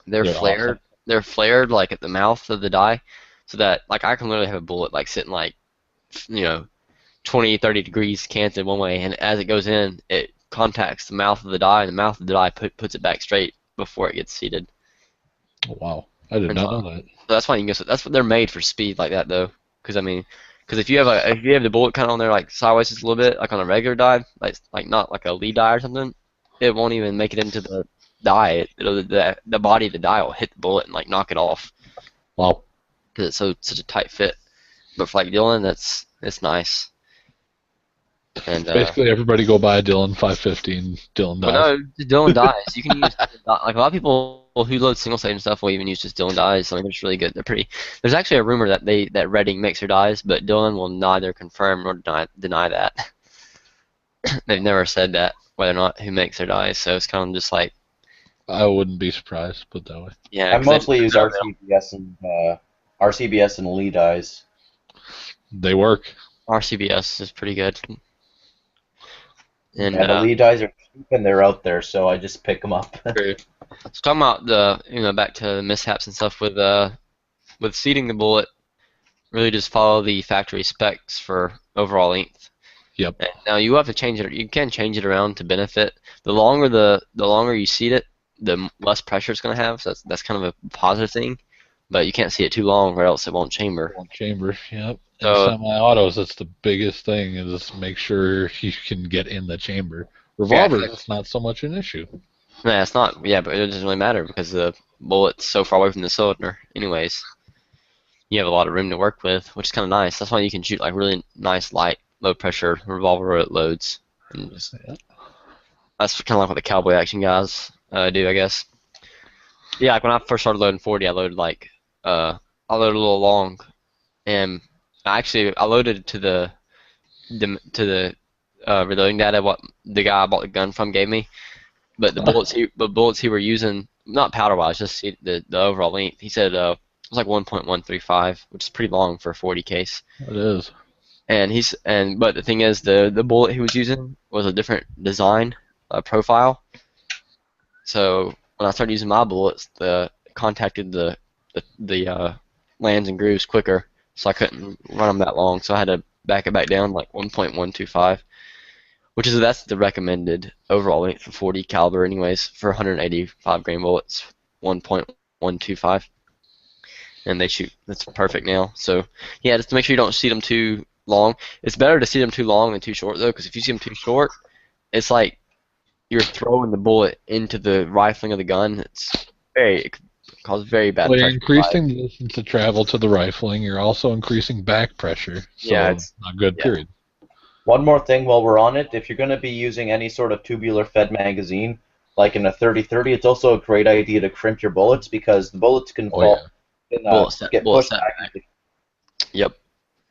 they're They're awesome. flared. They're flared like at the mouth of the die, so that like I can literally have a bullet like sitting like, you know, 20, 30 degrees canted one way, and as it goes in, it contacts the mouth of the die, and the mouth of the die puts it back straight before it gets seated. Oh, wow, I did And so not know that. that's why you can go. That's what they're made for speed like that though. Because I mean, because if you have the bullet kind of on there like sideways just a little bit, like on a regular die, like not like a lead die or something, it won't even make it into the die. The body of the die will hit the bullet and like knock it off Wow. because it's such a tight fit. But for like Dylan, it's nice. And Basically, everybody go buy a Dylan 515 Dylan well, dies. no, just Dylan dies. You can use like a lot of people who load single stage and stuff will even use just Dylan dies. I mean, it's really good. They're pretty. There's actually a rumor that Redding makes their dies, but Dylan will neither confirm nor deny that. They've never said that whether or not who makes their dies. So it's kind of just like I wouldn't be surprised, put that way. yeah, I 'cause mostly use RCBS and Lee dies. They work. RCBS is pretty good. And Yeah, the Lee dies are cheap and they're out there, so I just pick them up. true. So talking about back to the mishaps and stuff with seating the bullet, really just follow the factory specs for overall length. Yep. And now you have to change it. You can change it around to benefit. The longer you seat it, the less pressure it's going to have. So that's kind of a positive thing. But you can't seat it too long, or else it won't chamber. One chamber. Yep. In So semi-autos, that's the biggest thing is make sure you can get in the chamber. yeah, Revolvers, it's not so much an issue. nah, it's not. Yeah, but it doesn't really matter because the bullet's so far away from the cylinder. Anyways, you have a lot of room to work with, which is kind of nice. That's why you can shoot like really nice, light, low pressure revolver loads. And just, Yeah. that's kind of like what the cowboy action guys do, I guess. Yeah, like when I first started loading 40, I loaded a little long, and I loaded to the reloading data what the guy I bought the gun from gave me, but the bullets he were using, not powder wise, just the overall length. He said it was like 1.135, which is pretty long for a 40 case. It is. But the thing is, the bullet he was using was a different design profile. So when I started using my bullets, the contacted the lands and grooves quicker, so I couldn't run them that long. So I had to back it back down like 1.125, which is that's the recommended overall length for 40 caliber anyways for 185 grain bullets, 1.125, and they shoot. That's perfect now. So yeah, just to make sure you don't seat them too long. It's better to seat them too long than too short though, because if you seat them too short, it's like you're throwing the bullet into the rifling of the gun. It could cause very bad Well, you're pressure fire. increasing the distance of travel to the rifling. You're also increasing back pressure, Yeah, so not good. yeah. Period. One more thing while we're on it, if you're going to be using any sort of tubular fed magazine, like in a 30-30, it's also a great idea to crimp your bullets because the bullets can Oh yeah. fall, get Bullet pushed set back back. into. Yep.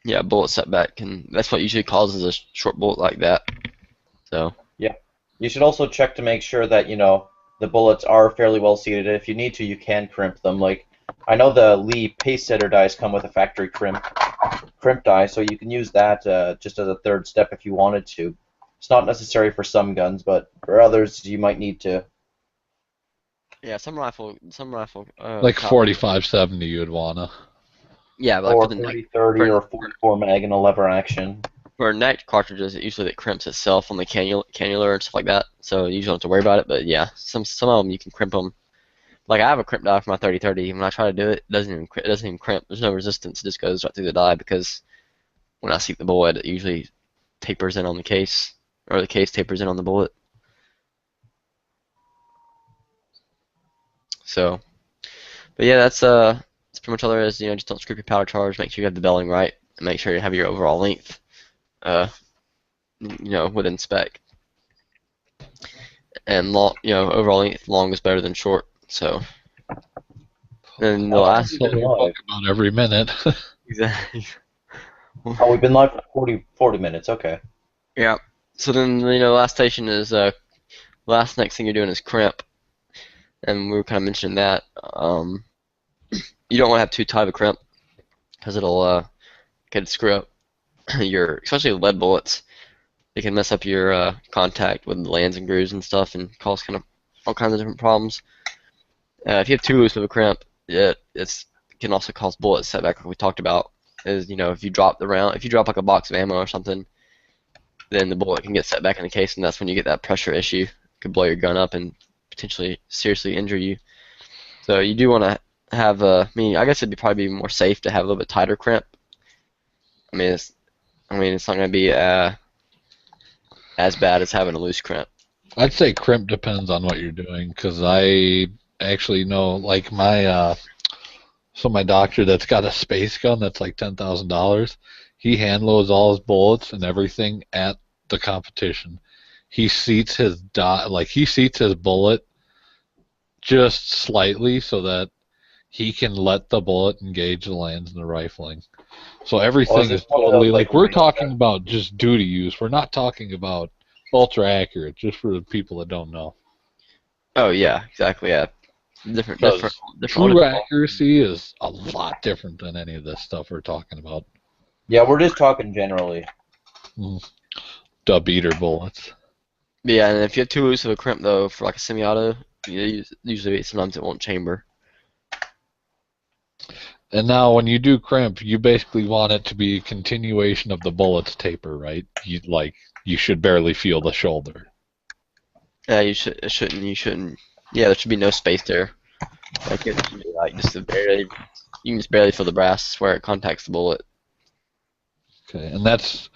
Yeah, bullet setback can. That's what usually causes a short bullet like that. So Yeah. You should also check to make sure that, the bullets are fairly well seated. If you need to, you can crimp them. Like, I know the Lee pace setter dies come with a factory crimp die, so you can use that just as a third step if you wanted to. It's not necessary for some guns, but for others, you might need to. yeah, some rifle Like caliber. 45-70, you'd wanna. Yeah, but like for Or the neck 30-30 for or 44 mag in a lever action. for neck cartridges, it crimps itself on the cannula and stuff like that. So you don't have to worry about it. But yeah, some of them you can crimp them. Like I have a crimp die for my 30-30. When I try to do it, it doesn't even crimp. There's no resistance. It just goes right through the die because when I seat the bullet, it usually tapers in on the case, or the case tapers in on the bullet. So, but yeah, that's pretty much all there is. Just don't screw your powder charge. Make sure you have the belling right, and make sure you have your overall length, uh, within spec. And long, overall length, long is better than short. So, then the How long have last, you So been we live? talk about every minute. exactly. Oh, we've been live for 40 minutes. Okay. Yeah. So then, last station is next thing you're doing is crimp, and we were kind of mentioning that. You don't want to have too tight of a crimp because it'll could screw up especially lead bullets. They can mess up your contact with the lands and grooves and stuff, and cause kind of all kinds of different problems. If you have too loose of a crimp, it can also cause bullet setback, like we talked about. Is if you drop the round, if you drop like a box of ammo or something, then the bullet can get set back in the case, and that's when you get that pressure issue. It could blow your gun up and potentially seriously injure you. So you do want to have I guess it'd probably be more safe to have a little bit tighter crimp. I mean, it's not going to be as bad as having a loose crimp. I'd say crimp depends on what you're doing, because I actually know, like my doctor that's got a space gun that's like $10,000. He hand loads all his bullets and everything at the competition. He seats his bullet just slightly so that he can let the bullet engage the lands in the rifling. So Well, is everything is this one of totally those like like, we're talking Winchester? about just duty use. We're not talking about ultra accurate, just for the people that don't know. Oh yeah, exactly. Yeah, different, different, Because different, all true different. accuracy is a lot different than any of this stuff we're talking about. Yeah, we're just talking generally. Mm. Dub eater bullets. Yeah, and if you have too loose of a crimp though, for like a semi-auto, usually sometimes it won't chamber. And now when you do crimp, you basically want it to be a continuation of the bullet's taper, right? You should barely feel the shoulder. Yeah, you shouldn't. Yeah, there should be no space there. Like it should be like just a barely, you can just barely feel the brass where it contacts the bullet. Okay, and that's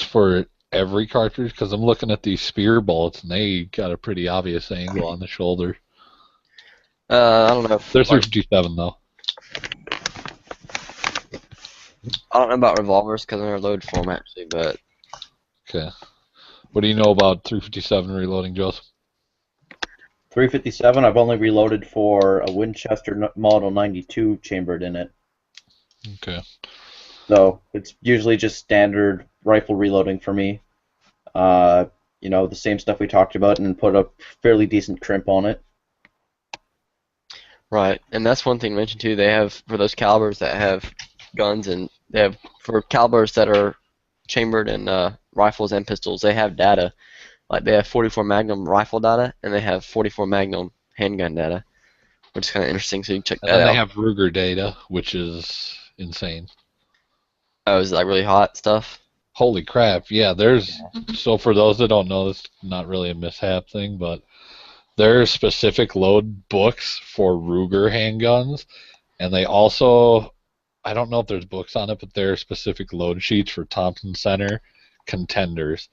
for every cartridge, because I'm looking at these spear bullets and they got a pretty obvious angle on the shoulder. I don't know if They're like 357 though. I don't know about revolvers because they're loaded for them actually, but Okay. What do you know about 357 reloading, Joseph? 357, I've only reloaded for a Winchester Model 92 chambered in it. Okay. So it's usually just standard rifle reloading for me. The same stuff we talked about and put a fairly decent crimp on it. right, and that's one thing to mention too. They have for those calibers that have guns, and they have for calibers that are chambered in rifles and pistols. They have data. Like they have 44 Magnum rifle data, and they have 44 Magnum handgun data, which is kind of interesting. So you can check And that then they out. have Ruger data, which is insane. Oh, is it like really hot stuff? Holy crap! Yeah, so for those that don't know, this is not really a mishap thing, but there are specific load books for Ruger handguns, and they also, I don't know if there's books on it, but there are specific load sheets for Thompson Center contenders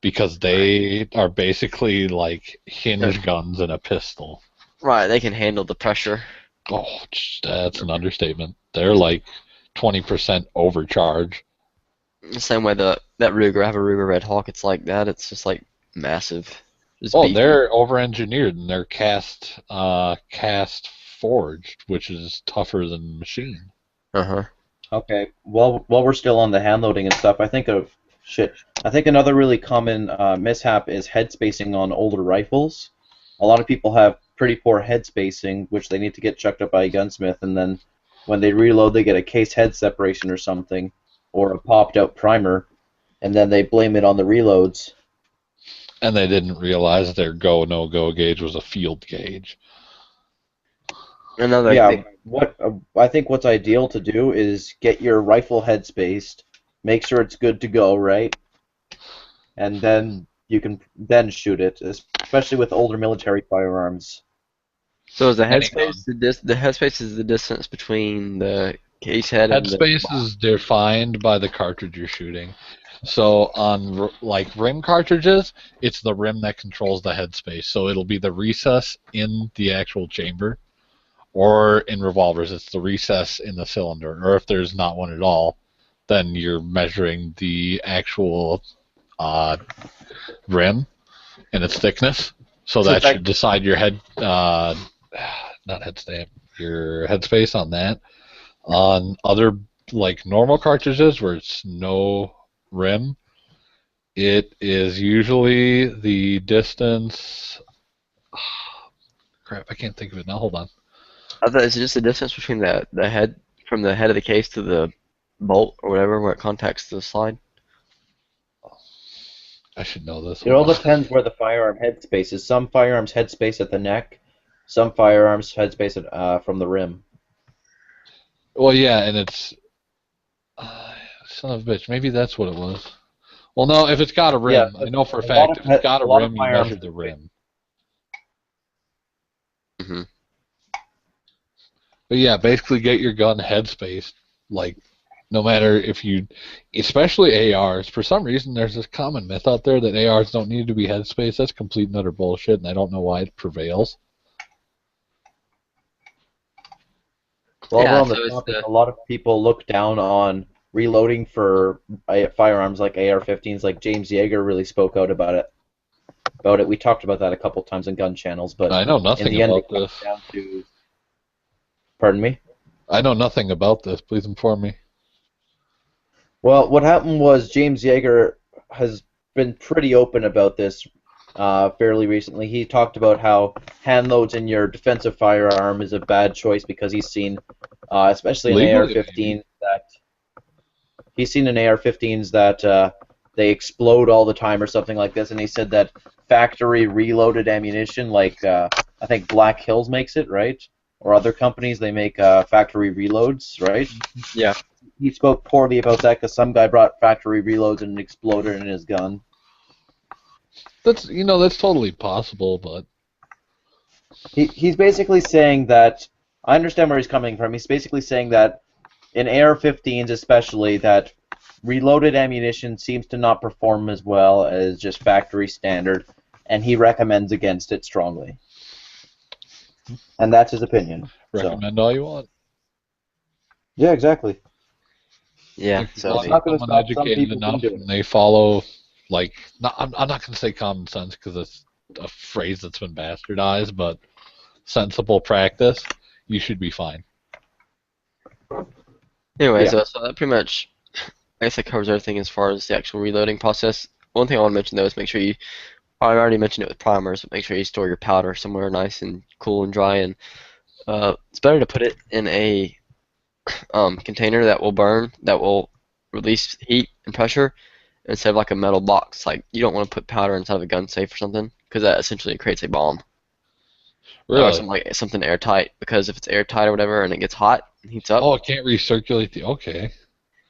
because they are basically like hinge guns and a pistol. Right, they can handle the pressure. Oh, that's an understatement. They're like 20% overcharge. The same way that Ruger, I have a Ruger Red Hawk. It's like that. It's just like massive. Just Oh, beefy. they're over-engineered and they're cast forged, which is tougher than machine. Uh-huh. Okay. While we're still on the hand loading and stuff, I think another really common mishap is head spacing on older rifles. A lot of people have pretty poor head spacing, which they need to get checked up by a gunsmith, and then when they reload, they get a case head separation or something, or a popped out primer, and then they blame it on the reloads. And they didn't realize their go no go gauge was a field gauge. Another Yeah, thing. I think what's ideal to do is get your rifle head spaced, make sure it's good to go, right? And then you can then shoot it, especially with older military firearms. So is the Anyhow. headspace the headspace is the distance between the case head and the Headspace is defined by the cartridge you're shooting. So on like rim cartridges, it's the rim that controls the headspace. So it'll be the recess in the actual chamber, or in revolvers, it's the recess in the cylinder. Or if there's not one at all, then you're measuring the actual rim and its thickness. So that should decide your not head stamp, your headspace on that. On other like normal cartridges where it's no rim, it is usually the distance. Crap, I can't think of it now. Hold on. I thought it's just the distance between the head from the head of the case to the bolt or whatever where it contacts the slide. I should know this. It all depends where the firearm headspace is. Some firearms headspace at the neck, some firearms headspace from the rim. Well, yeah, and it's son of a bitch. Maybe that's what it was. Well, no, if it's got a rim, Yeah, I know for a a lot fact of if it's got a a lot of rim, you firearms measure the rim. Mm-hmm. But yeah, basically get your gun headspace. Like, no matter if you, especially ARs. For some reason, there's this common myth out there that ARs don't need to be headspace. That's complete and utter bullshit, and I don't know why it prevails. While Yeah, we're on so the it's topic, the a lot of people look down on reloading for firearms like AR-15s. Like James Yeager really spoke out about it. We talked about that a couple times in gun channels, but I know in nothing the end, about it comes this. down to. Pardon me? I know nothing about this. Please inform me. Well, what happened was James Yeager has been pretty open about this fairly recently. He talked about how hand loads in your defensive firearm is a bad choice because he's seen, especially in Legally, AR-15s, that he's seen in AR-15s that they explode all the time or something like this, and he said that factory reloaded ammunition, like I think Black Hills makes it, right? Or other companies, they make factory reloads, right? yeah. He spoke poorly about that because some guy brought factory reloads and exploded in his gun. that's totally possible, but He's basically saying that I understand where he's coming from. He's basically saying that in AR-15s especially that reloaded ammunition seems to not perform as well as just factory standard, and he recommends against it strongly. And that's his opinion. recommend all you want. Yeah, exactly. Yeah. If So It's not gonna someone stop some educated people from enough doing and it. they follow, like, I'm not going to say common sense because it's a phrase that's been bastardized, but sensible practice, you should be fine. anyway, Yeah. so that pretty much I guess that covers everything as far as the actual reloading process. One thing I want to mention though is make sure you I already mentioned it with primers, but make sure you store your powder somewhere nice and cool and dry, and it's better to put it in a container that will burn, that will release heat and pressure, instead of like a metal box. Like you don't want to put powder inside of a gun safe or something, because that essentially creates a bomb. Or Really? something airtight, because if it's airtight or whatever and it gets hot and heats up, Oh, it can't recirculate the. Okay.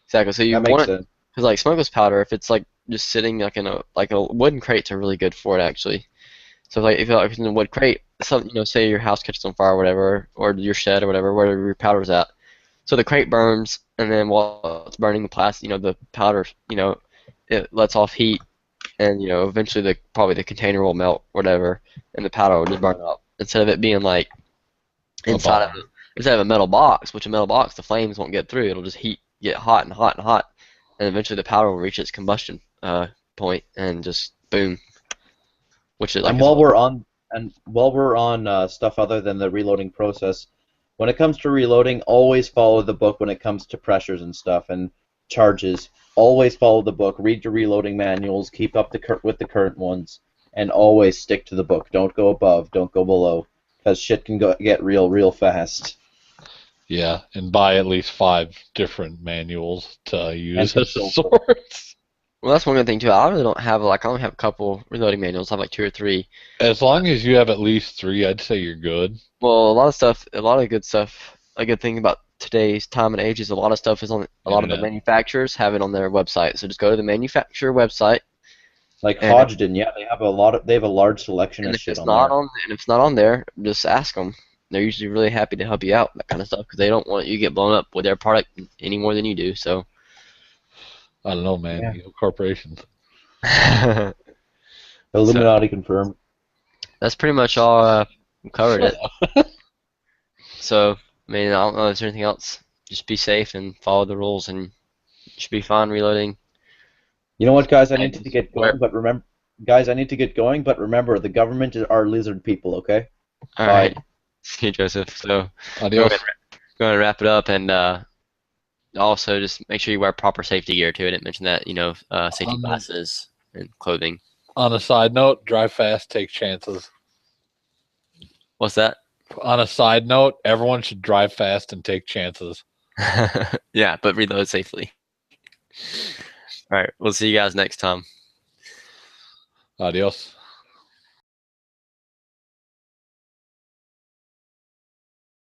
exactly. So you That makes want it sense. Because like smokeless powder, if it's like just sitting like in a wooden crates are really good for it actually. So like if you're like in a wood crate, some say your house catches on fire or whatever, or your shed or whatever, wherever your powder's at. So the crate burns, and then while it's burning the plastic, the powder, it lets off heat, and eventually probably the container will melt, whatever, and the powder will just burn up instead of it being like A inside of bomb. instead of a metal box, which a metal box the flames won't get through. It'll just get hot and hot and hot, and eventually the powder will reach its combustion point and just boom, which is like And is while we're on stuff other than the reloading process, when it comes to reloading, always follow the book when it comes to pressures and stuff and charges. Always follow the book. Read your reloading manuals. Keep up with the current ones, and always stick to the book. Don't go above. Don't go below, because shit can get real fast. Yeah, and buy at least 5 different manuals to use And as a consult source. well, that's one good thing too. I really don't have I only have a couple reloading manuals. I have like 2 or 3. As long as you have at least 3, I'd say you're good. Well, a lot of good stuff. A good thing about today's time and age is a lot of stuff is on a lot of the Internet. manufacturers have it on their website. So just go to the manufacturer website, Like and Hodgdon, yeah, they have a large selection of if shit it's on not there. on and if it's not on there, just ask them. They're usually really happy to help you out, that kind of stuff, because they don't want you to get blown up with their product any more than you do. So I don't know, man. Yeah. Corporations. so Illuminati confirmed. that's pretty much all. We covered Shut it. up. So I mean, I don't know if there's anything else. Just be safe and follow the rules, and you should be fine reloading. You know what, guys? I need And to get where, going, but remember, guys, I need to get going, but remember, the government are lizard people. Okay? all Bye. right, see you, Joseph. So go ahead, Adios. go ahead and wrap it up, and also just make sure you wear proper safety gear too. I didn't mention that, safety On, the, glasses and clothing. on a side note, drive fast, take chances. What's that? On a side note, everyone should drive fast and take chances. Yeah, but reload safely. All right, we'll see you guys next time. Adios.